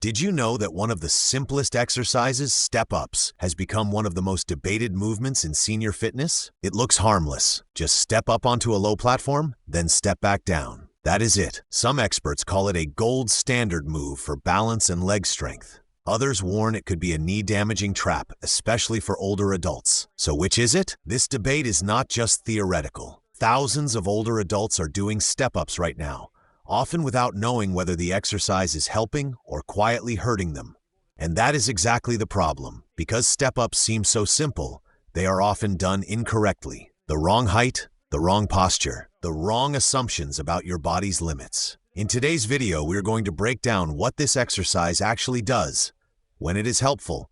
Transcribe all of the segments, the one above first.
Did you know that one of the simplest exercises, step-ups, has become one of the most debated movements in senior fitness? It looks harmless. Just step up onto a low platform, then step back down. That is it. Some experts call it a gold standard move for balance and leg strength. Others warn it could be a knee-damaging trap, especially for older adults. So which is it? This debate is not just theoretical. Thousands of older adults are doing step-ups right now, often without knowing whether the exercise is helping or quietly hurting them. And that is exactly the problem. Because step-ups seem so simple, they are often done incorrectly. The wrong height, the wrong posture, the wrong assumptions about your body's limits. In today's video, we're going to break down what this exercise actually does, when it is helpful,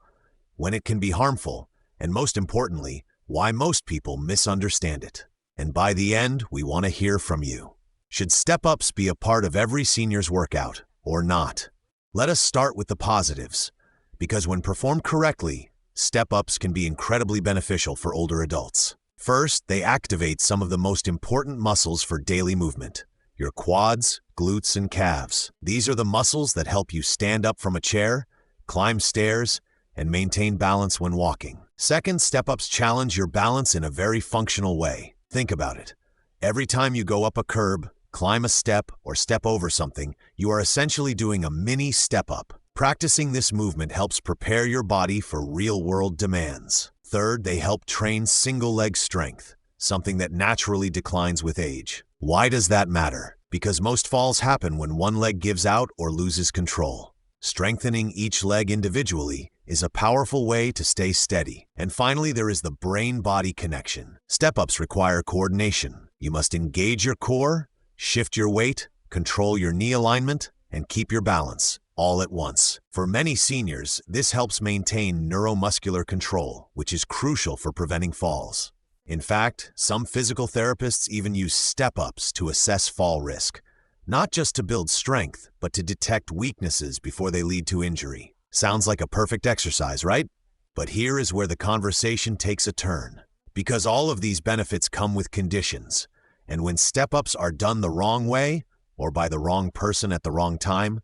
when it can be harmful, and most importantly, why most people misunderstand it. And by the end, we want to hear from you. Should step-ups be a part of every senior's workout or not? Let us start with the positives, because when performed correctly, step-ups can be incredibly beneficial for older adults. First, they activate some of the most important muscles for daily movement: your quads, glutes, and calves. These are the muscles that help you stand up from a chair, climb stairs, and maintain balance when walking. Second, step-ups challenge your balance in a very functional way. Think about it. Every time you go up a curb, climb a step, or step over something, you are essentially doing a mini step-up. Practicing this movement helps prepare your body for real-world demands. Third, they help train single-leg strength, something that naturally declines with age. Why does that matter? Because most falls happen when one leg gives out or loses control. Strengthening each leg individually is a powerful way to stay steady. And finally, there is the brain-body connection. Step-ups require coordination. You must engage your core, shift your weight, control your knee alignment, and keep your balance, all at once. For many seniors, this helps maintain neuromuscular control, which is crucial for preventing falls. In fact, some physical therapists even use step-ups to assess fall risk, not just to build strength, but to detect weaknesses before they lead to injury. Sounds like a perfect exercise, right? But here is where the conversation takes a turn. Because all of these benefits come with conditions, and when step-ups are done the wrong way, or by the wrong person at the wrong time,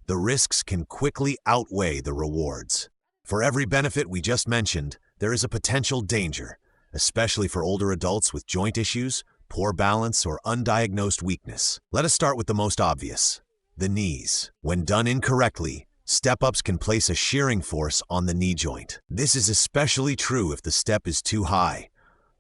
the risks can quickly outweigh the rewards. For every benefit we just mentioned, there is a potential danger, especially for older adults with joint issues, poor balance, or undiagnosed weakness. Let us start with the most obvious: the knees. When done incorrectly, step-ups can place a shearing force on the knee joint. This is especially true if the step is too high,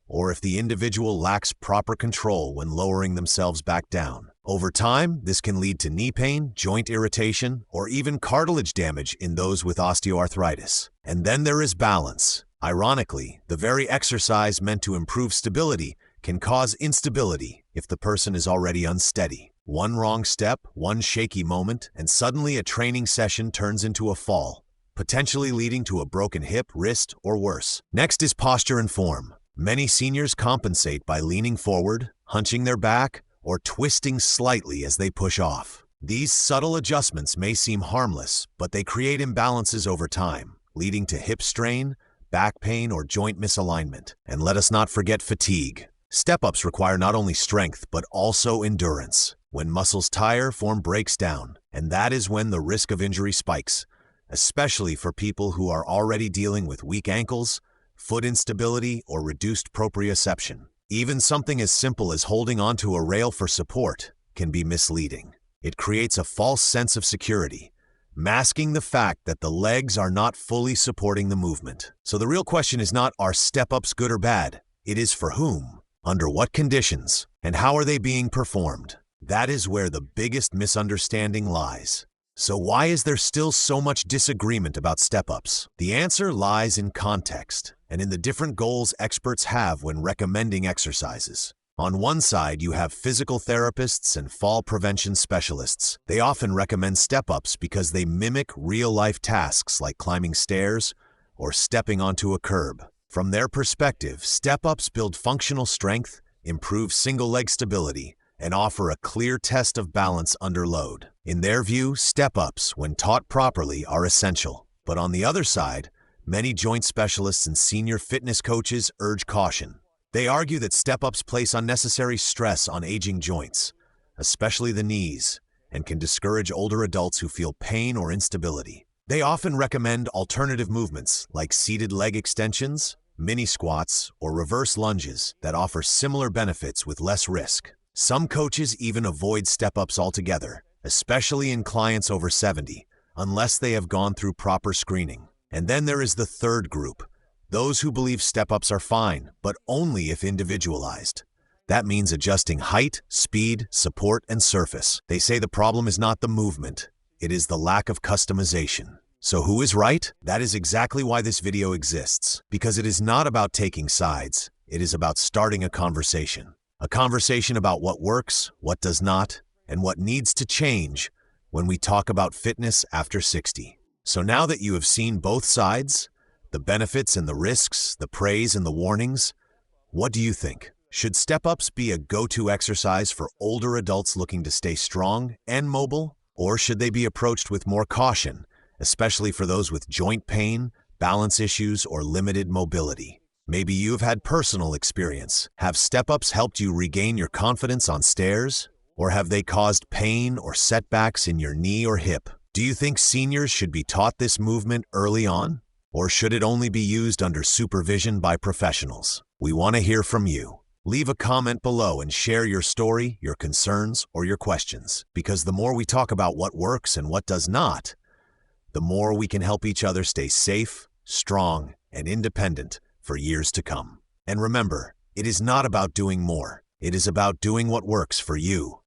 or if the individual lacks proper control when lowering themselves back down. Over time, this can lead to knee pain, joint irritation, or even cartilage damage in those with osteoarthritis. And then there is balance. Ironically, the very exercise meant to improve stability can cause instability if the person is already unsteady. One wrong step, one shaky moment, and suddenly a training session turns into a fall, potentially leading to a broken hip, wrist, or worse. Next is posture and form. Many seniors compensate by leaning forward, hunching their back, or twisting slightly as they push off. These subtle adjustments may seem harmless, but they create imbalances over time, leading to hip strain, back pain, or joint misalignment. And let us not forget fatigue. Step-ups require not only strength, but also endurance. When muscles tire, form breaks down, and that is when the risk of injury spikes, especially for people who are already dealing with weak ankles, foot instability, or reduced proprioception. Even something as simple as holding onto a rail for support can be misleading. It creates a false sense of security, masking the fact that the legs are not fully supporting the movement. So the real question is not, are step-ups good or bad? It is, for whom, under what conditions, and how are they being performed? That is where the biggest misunderstanding lies. So why is there still so much disagreement about step-ups? The answer lies in context and in the different goals experts have when recommending exercises. On one side, you have physical therapists and fall prevention specialists. They often recommend step-ups because they mimic real-life tasks like climbing stairs or stepping onto a curb. From their perspective, step-ups build functional strength, improve single-leg stability, and offer a clear test of balance under load. In their view, step-ups, when taught properly, are essential. But on the other side, many joint specialists and senior fitness coaches urge caution. They argue that step-ups place unnecessary stress on aging joints, especially the knees, and can discourage older adults who feel pain or instability. They often recommend alternative movements like seated leg extensions, mini squats, or reverse lunges that offer similar benefits with less risk. Some coaches even avoid step-ups altogether, especially in clients over 70, unless they have gone through proper screening. And then there is the third group, those who believe step-ups are fine, but only if individualized. That means adjusting height, speed, support, and surface. They say the problem is not the movement, it is the lack of customization. So who is right? That is exactly why this video exists, because it is not about taking sides, it is about starting a conversation. A conversation about what works, what does not, and what needs to change when we talk about fitness after 60. So now that you have seen both sides, the benefits and the risks, the praise and the warnings, what do you think? Should step-ups be a go-to exercise for older adults looking to stay strong and mobile? Or should they be approached with more caution, especially for those with joint pain, balance issues, or limited mobility? Maybe you've had personal experience. Have step-ups helped you regain your confidence on stairs? Or have they caused pain or setbacks in your knee or hip? Do you think seniors should be taught this movement early on? Or should it only be used under supervision by professionals? We want to hear from you. Leave a comment below and share your story, your concerns, or your questions, because the more we talk about what works and what does not, the more we can help each other stay safe, strong, and independent for years to come. And remember, it is not about doing more. It is about doing what works for you.